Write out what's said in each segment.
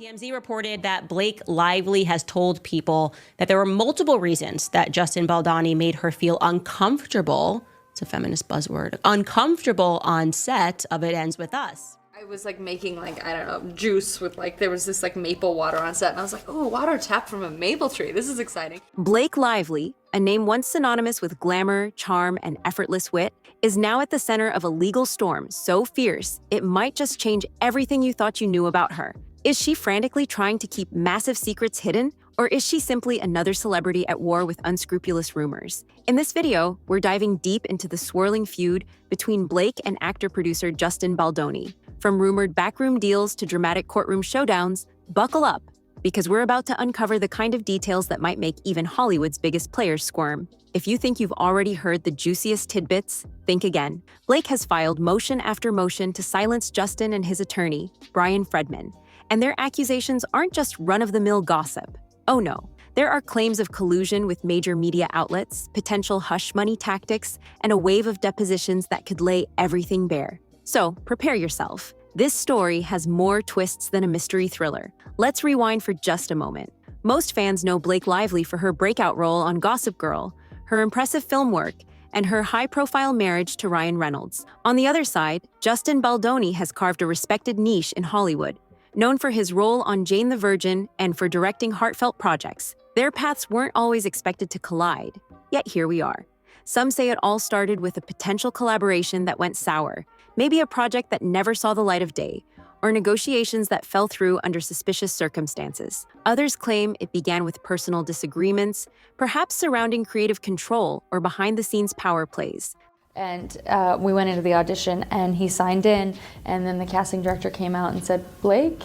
TMZ reported that Blake Lively has told people that there were multiple reasons that Justin Baldoni made her feel uncomfortable. It's a feminist buzzword. Uncomfortable on set of It Ends With Us. I was like making like, I don't know, juice with like, there was this like maple water on set. And I was like, oh, water tapped from a maple tree. This is exciting. Blake Lively, a name once synonymous with glamour, charm, and effortless wit, is now at the center of a legal storm so fierce it might just change everything you thought you knew about her. Is she frantically trying to keep massive secrets hidden? Or is she simply another celebrity at war with unscrupulous rumors? In this video, we're diving deep into the swirling feud between Blake and actor-producer Justin Baldoni. From rumored backroom deals to dramatic courtroom showdowns, buckle up, because we're about to uncover the kind of details that might make even Hollywood's biggest players squirm. If you think you've already heard the juiciest tidbits, think again. Blake has filed motion after motion to silence Justin and his attorney, Fredman. And their accusations aren't just run-of-the-mill gossip. Oh no, there are claims of collusion with major media outlets, potential hush money tactics, and a wave of depositions that could lay everything bare. So, prepare yourself. This story has more twists than a mystery thriller. Let's rewind for just a moment. Most fans know Blake Lively for her breakout role on Gossip Girl, her impressive film work, and her high-profile marriage to Ryan Reynolds. On the other side, Justin Baldoni has carved a respected niche in Hollywood. Known for his role on Jane the Virgin and for directing heartfelt projects, their paths weren't always expected to collide. Yet here we are. Some say it all started with a potential collaboration that went sour, maybe a project that never saw the light of day, or negotiations that fell through under suspicious circumstances. Others claim it began with personal disagreements, perhaps surrounding creative control or behind-the-scenes power plays. And we went into the audition and he signed in, and then the casting director came out and said, Blake?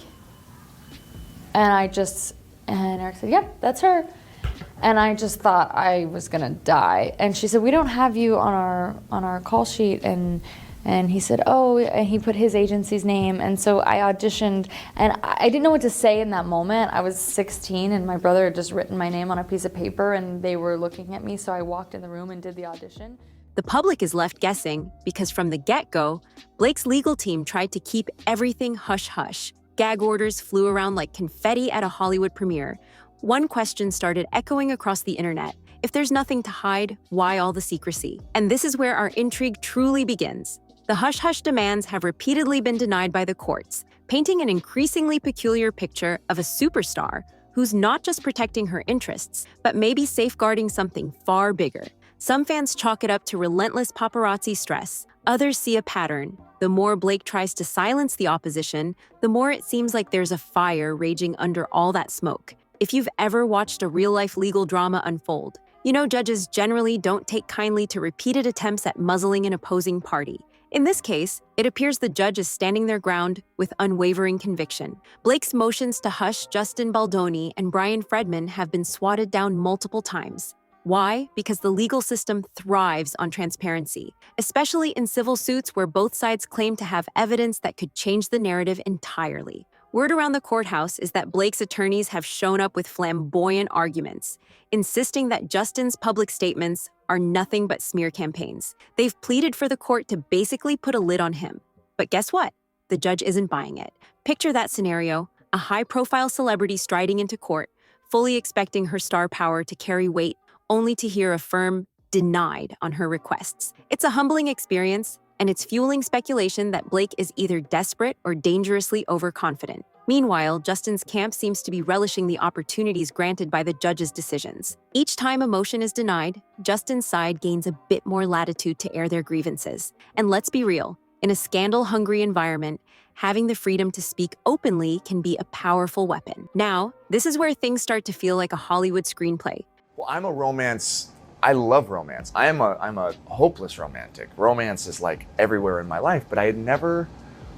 And Eric said, yep, that's her. And I just thought I was gonna die. And she said, we don't have you on our call sheet. And he said, oh, and he put his agency's name. And so I auditioned, and I didn't know what to say in that moment. I was 16, and my brother had just written my name on a piece of paper, and they were looking at me, so I walked in the room and did the audition. The public is left guessing because from the get-go, Blake's legal team tried to keep everything hush-hush. Gag orders flew around like confetti at a Hollywood premiere. One question started echoing across the internet. If there's nothing to hide, why all the secrecy? And this is where our intrigue truly begins. The hush-hush demands have repeatedly been denied by the courts, painting an increasingly peculiar picture of a superstar who's not just protecting her interests, but maybe safeguarding something far bigger. Some fans chalk it up to relentless paparazzi stress. Others see a pattern. The more Blake tries to silence the opposition, the more it seems like there's a fire raging under all that smoke. If you've ever watched a real-life legal drama unfold, you know judges generally don't take kindly to repeated attempts at muzzling an opposing party. In this case, it appears the judge is standing their ground with unwavering conviction. Blake's motions to hush Justin Baldoni and Fredman have been swatted down multiple times. Why? Because the legal system thrives on transparency, especially in civil suits where both sides claim to have evidence that could change the narrative entirely. Word around the courthouse is that Blake's attorneys have shown up with flamboyant arguments, insisting that Justin's public statements are nothing but smear campaigns. They've pleaded for the court to basically put a lid on him. But guess what? The judge isn't buying it. Picture that scenario, a high-profile celebrity striding into court, fully expecting her star power to carry weight, only to hear a firm denied on her requests. It's a humbling experience, and it's fueling speculation that Blake is either desperate or dangerously overconfident. Meanwhile, Justin's camp seems to be relishing the opportunities granted by the judge's decisions. Each time a motion is denied, Justin's side gains a bit more latitude to air their grievances. And let's be real, in a scandal-hungry environment, having the freedom to speak openly can be a powerful weapon. Now, this is where things start to feel like a Hollywood screenplay. Well, I love romance. I'm a hopeless romantic. Romance is like everywhere in my life, but I had never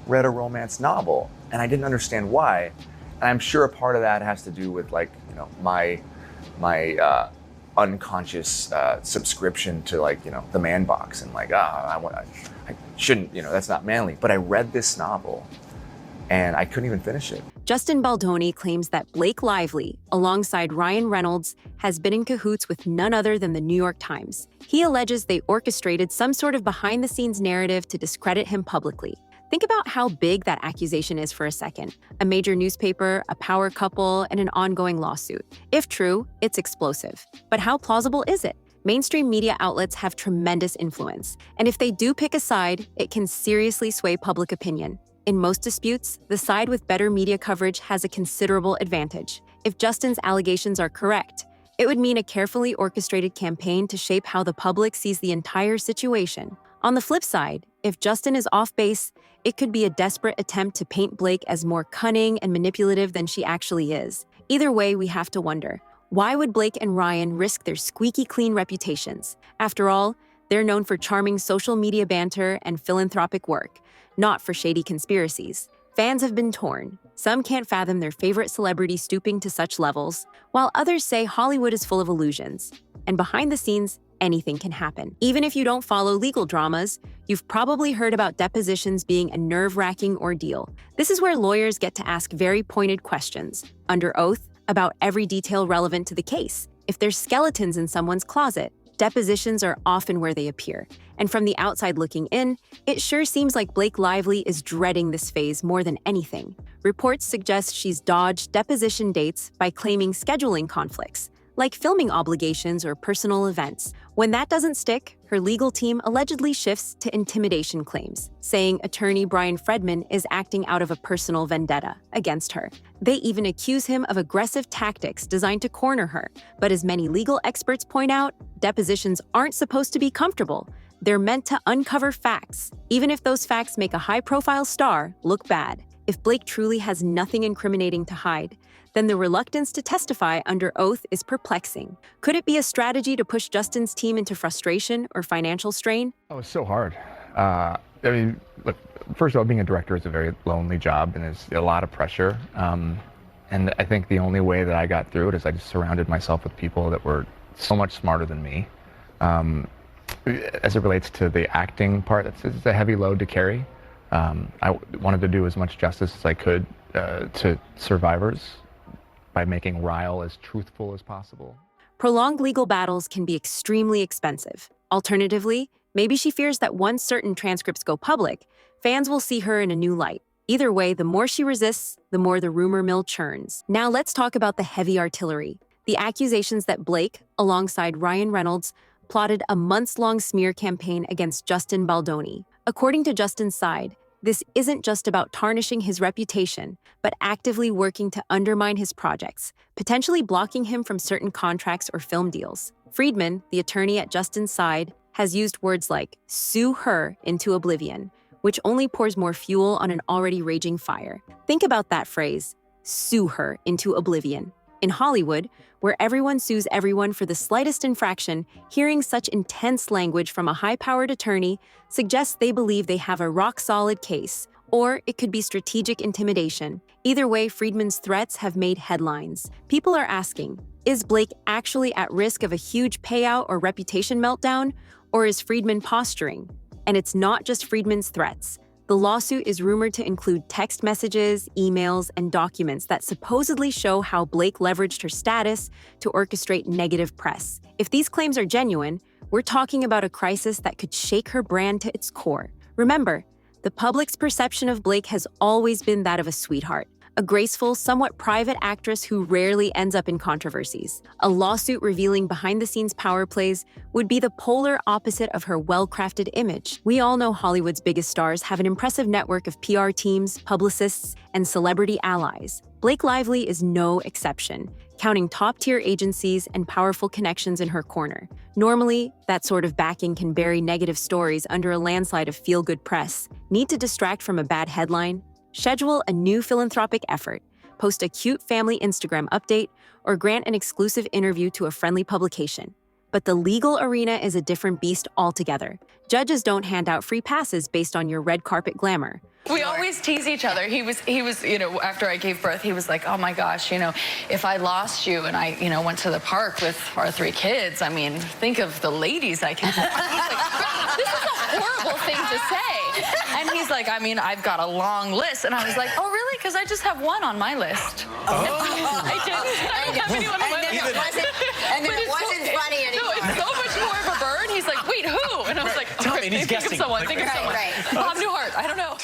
read a romance novel, and I didn't understand why. And I'm sure a part of that has to do with my unconscious subscription to the man box, and I shouldn't, that's not manly. But I read this novel and I couldn't even finish it. Justin Baldoni claims that Blake Lively, alongside Ryan Reynolds, has been in cahoots with none other than the New York Times. He alleges they orchestrated some sort of behind-the-scenes narrative to discredit him publicly. Think about how big that accusation is for a second. A major newspaper, a power couple, and an ongoing lawsuit. If true, it's explosive. But how plausible is it? Mainstream media outlets have tremendous influence, and if they do pick a side, it can seriously sway public opinion. In most disputes, the side with better media coverage has a considerable advantage. If Justin's allegations are correct, it would mean a carefully orchestrated campaign to shape how the public sees the entire situation. On the flip side, if Justin is off base, it could be a desperate attempt to paint Blake as more cunning and manipulative than she actually is. Either way, we have to wonder, why would Blake and Ryan risk their squeaky clean reputations? After all, they're known for charming social media banter and philanthropic work, not for shady conspiracies. Fans have been torn. Some can't fathom their favorite celebrity stooping to such levels, while others say Hollywood is full of illusions. And behind the scenes, anything can happen. Even if you don't follow legal dramas, you've probably heard about depositions being a nerve-wracking ordeal. This is where lawyers get to ask very pointed questions, under oath, about every detail relevant to the case. If there's skeletons in someone's closet, depositions are often where they appear. And from the outside looking in, it sure seems like Blake Lively is dreading this phase more than anything. Reports suggest she's dodged deposition dates by claiming scheduling conflicts, like filming obligations or personal events. When that doesn't stick, her legal team allegedly shifts to intimidation claims, saying attorney Brian Fredman is acting out of a personal vendetta against her. They even accuse him of aggressive tactics designed to corner her. But as many legal experts point out, depositions aren't supposed to be comfortable. They're meant to uncover facts, even if those facts make a high-profile star look bad. If Blake truly has nothing incriminating to hide, then the reluctance to testify under oath is perplexing. Could it be a strategy to push Justin's team into frustration or financial strain? Oh, it's so hard. I mean, look, first of all, being a director is a very lonely job and there's a lot of pressure. And I think the only way that I got through it is I just surrounded myself with people that were so much smarter than me. As it relates to the acting part, it's a heavy load to carry. I wanted to do as much justice as I could to survivors by making Ryle as truthful as possible. Prolonged legal battles can be extremely expensive. Alternatively, maybe she fears that once certain transcripts go public, fans will see her in a new light. Either way, the more she resists, the more the rumor mill churns. Now let's talk about the heavy artillery. The accusations that Blake, alongside Ryan Reynolds, plotted a months-long smear campaign against Justin Baldoni. According to Justin's side, this isn't just about tarnishing his reputation, but actively working to undermine his projects, potentially blocking him from certain contracts or film deals. Fredman, the attorney at Justin's side, has used words like "sue her into oblivion," which only pours more fuel on an already raging fire. Think about that phrase, "sue her into oblivion." In Hollywood, where everyone sues everyone for the slightest infraction, hearing such intense language from a high-powered attorney suggests they believe they have a rock-solid case, or it could be strategic intimidation. Either way, Fredman's threats have made headlines. People are asking, is Blake actually at risk of a huge payout or reputation meltdown, or is Fredman posturing? And it's not just Fredman's threats. The lawsuit is rumored to include text messages, emails, and documents that supposedly show how Blake leveraged her status to orchestrate negative press. If these claims are genuine, we're talking about a crisis that could shake her brand to its core. Remember, the public's perception of Blake has always been that of a sweetheart, a graceful, somewhat private actress who rarely ends up in controversies. A lawsuit revealing behind-the-scenes power plays would be the polar opposite of her well-crafted image. We all know Hollywood's biggest stars have an impressive network of PR teams, publicists, and celebrity allies. Blake Lively is no exception, counting top-tier agencies and powerful connections in her corner. Normally, that sort of backing can bury negative stories under a landslide of feel-good press. Need to distract from a bad headline? Schedule a new philanthropic effort, post a cute family Instagram update, or grant an exclusive interview to a friendly publication. But the legal arena is a different beast altogether. Judges don't hand out free passes based on your red carpet glamour. We always tease each other. He was, after I gave birth, he was like, oh my gosh, if I lost you and I, went to the park with our 3 kids, I mean, think of the ladies I can. I was like, this is a horrible thing to say. And he's like, I mean, I've got a long list. And I was like, oh, really? Because I just have one on my list. I didn't have anyone on my list. And then it wasn't funny anymore. No, it's so much more of a burn. He's like, wait, who? And I was like, Tell me, and he's think guessing. of someone, think of someone. Right. Bob Newhart, I don't know.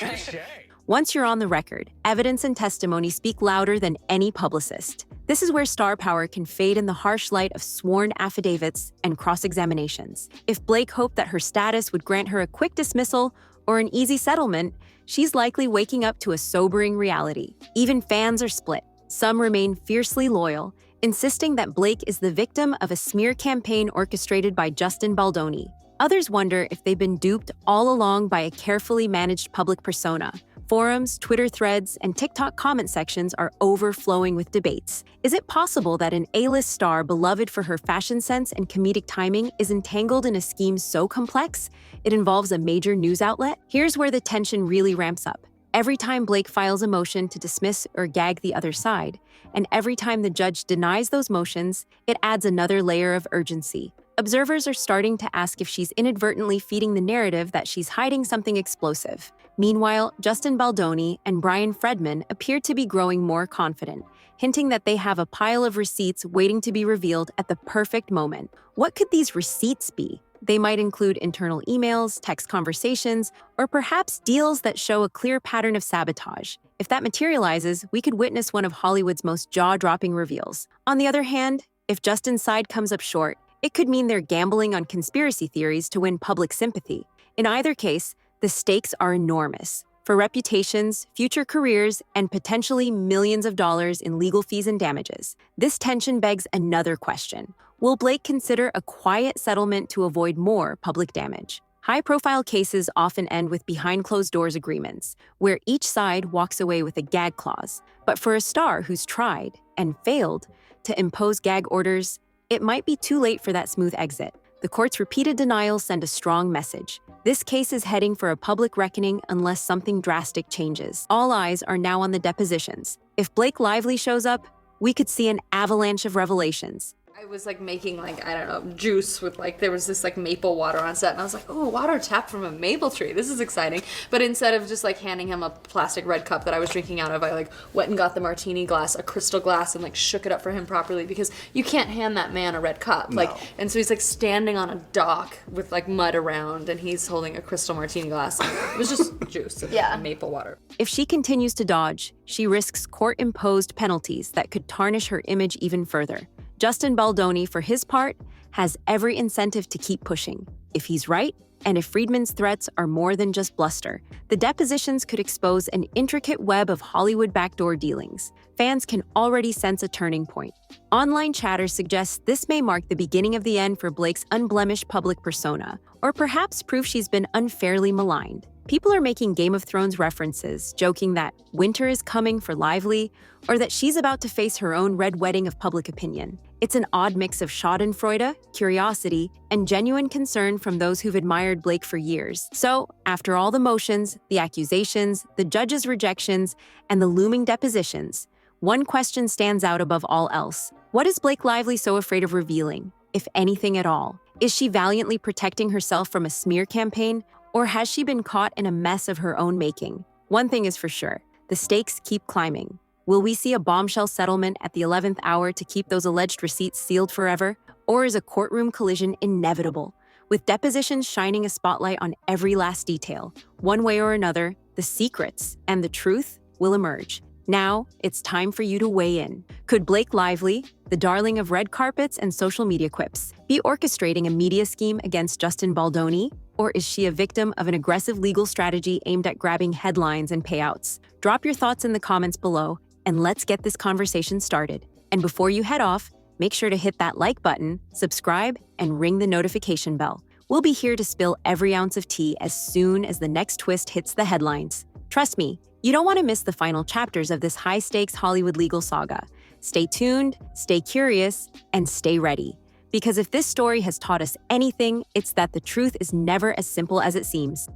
Once you're on the record, evidence and testimony speak louder than any publicist. This is where star power can fade in the harsh light of sworn affidavits and cross-examinations. If Blake hoped that her status would grant her a quick dismissal or an easy settlement, she's likely waking up to a sobering reality. Even fans are split. Some remain fiercely loyal, insisting that Blake is the victim of a smear campaign orchestrated by Justin Baldoni. Others wonder if they've been duped all along by a carefully managed public persona. Forums, Twitter threads, and TikTok comment sections are overflowing with debates. Is it possible that an A-list star beloved for her fashion sense and comedic timing is entangled in a scheme so complex it involves a major news outlet? Here's where the tension really ramps up. Every time Blake files a motion to dismiss or gag the other side, and every time the judge denies those motions, it adds another layer of urgency. Observers are starting to ask if she's inadvertently feeding the narrative that she's hiding something explosive. Meanwhile, Justin Baldoni and Brian Fredman appear to be growing more confident, hinting that they have a pile of receipts waiting to be revealed at the perfect moment. What could these receipts be? They might include internal emails, text conversations, or perhaps deals that show a clear pattern of sabotage. If that materializes, we could witness one of Hollywood's most jaw-dropping reveals. On the other hand, if Justin's side comes up short, it could mean they're gambling on conspiracy theories to win public sympathy. In either case, the stakes are enormous. For reputations, future careers, and potentially millions of dollars in legal fees and damages. This tension begs another question. Will Blake consider a quiet settlement to avoid more public damage? High-profile cases often end with behind-closed-doors agreements, where each side walks away with a gag clause. But for a star who's tried, and failed, to impose gag orders, it might be too late for that smooth exit. The court's repeated denials send a strong message. This case is heading for a public reckoning unless something drastic changes. All eyes are now on the depositions. If Blake Lively shows up, we could see an avalanche of revelations. I was like making like, I don't know, juice with like, there was this like maple water on set and I was like, oh, water tapped from a maple tree. This is exciting. But instead of just like handing him a plastic red cup that I was drinking out of, I like went and got the martini glass, a crystal glass, and like shook it up for him properly because you can't hand that man a red cup. No. Like, and so he's like standing on a dock with like mud around and he's holding a crystal martini glass. It was just juice and maple water. If she continues to dodge, she risks court-imposed penalties that could tarnish her image even further. Justin Baldoni, for his part, has every incentive to keep pushing. If he's right, and if Fredman's threats are more than just bluster, the depositions could expose an intricate web of Hollywood backdoor dealings. Fans can already sense a turning point. Online chatter suggests this may mark the beginning of the end for Blake's unblemished public persona, or perhaps prove she's been unfairly maligned. People are making Game of Thrones references, joking that winter is coming for Lively, or that she's about to face her own red wedding of public opinion. It's an odd mix of schadenfreude, curiosity, and genuine concern from those who've admired Blake for years. So, after all the motions, the accusations, the judge's rejections, and the looming depositions, one question stands out above all else. What is Blake Lively so afraid of revealing, if anything at all? Is she valiantly protecting herself from a smear campaign, or has she been caught in a mess of her own making? One thing is for sure, the stakes keep climbing. Will we see a bombshell settlement at the 11th hour to keep those alleged receipts sealed forever? Or is a courtroom collision inevitable, with depositions shining a spotlight on every last detail? One way or another, the secrets and the truth will emerge. Now, it's time for you to weigh in. Could Blake Lively, the darling of red carpets and social media quips, be orchestrating a media scheme against Justin Baldoni? Or is she a victim of an aggressive legal strategy aimed at grabbing headlines and payouts? Drop your thoughts in the comments below, and let's get this conversation started. And before you head off, make sure to hit that like button, subscribe, and ring the notification bell. We'll be here to spill every ounce of tea as soon as the next twist hits the headlines. Trust me, you don't want to miss the final chapters of this high-stakes Hollywood legal saga. Stay tuned, stay curious, and stay ready. Because if this story has taught us anything, it's that the truth is never as simple as it seems.